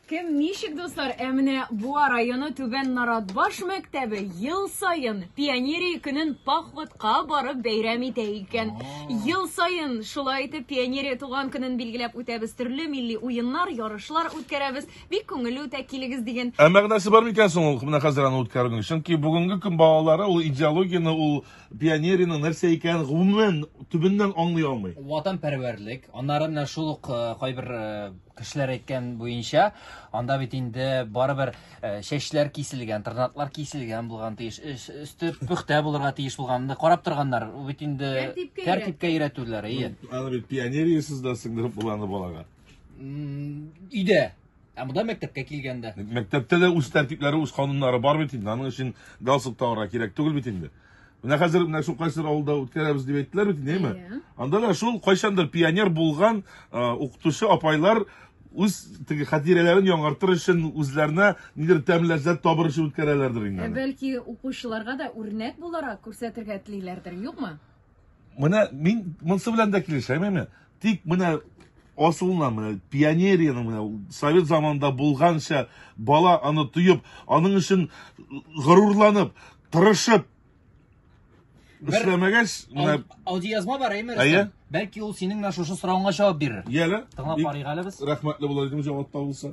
Кем ничек дуслар, менә Буа районы Түбән Наратбаш мәктәбе ел сайын пионерия көнен походка барып бәйрәм итә икән. Ел сайын шулай итеп пионерия туган көнен билгеләп үтәбез, төрле милли уеннар, ярышлар үткәрәбез. Бик күңелле үтә килегез дигән. Мәгънәсе бар микән соң ул менә хәзер аны үткәрүнең? Чөнки бүгенге көн балалары ул идеологияны, ул пионерияның нәрсә икәнен гомумән төбеннән аңлый алмый. Ватанпәрвәрлек, аннары менә шул ук кайбер кешеләр әйткән буенча, анда бит инде барыбер чәчләр киселгән, тырнаклар киселгән булган тиеш, өсте пөхтә булырга тиеш булганны карап торганнар. Бит инде тәртипкә өйрәтүләр, Аны бит пионериясыз да сеңдереп булганы балага. Өйдә. Ә монда мәктәпкә килгәндә. Мәктәптә дә үз тәртипләре, үз кануннары бар бит инде. Аның өчен галстук тагырга кирәк түгел бит инде. Менә хәзер менә шул кайсыр авылда үткәрәбез дип әйттеләр бит, нәме? Анда да шул кайчандыр пионер булган укытучы апайлар үз теге хатирәләрен яңартыр өчен үзләренә нидер тәмләззәт табыр өчен үткәрәләрдер инде. Бәлки укучыларга да үрнәк буларак күрсәтергә телиләрдер, юкмы? Менә мин монсы белән дә килешәм, тик менә асылыннан менә пионерияның менә совет заманында булганча бала аны тоеп, аның өчен горурланып, тырышып эшләмәгәч, менә аудиозма бар, әйе? Бәлки ул синең шушы сорауга җавап бирер. Яле. Тыңлап карыйк әле без. Рәхмәтле булыр идем җавап табылса.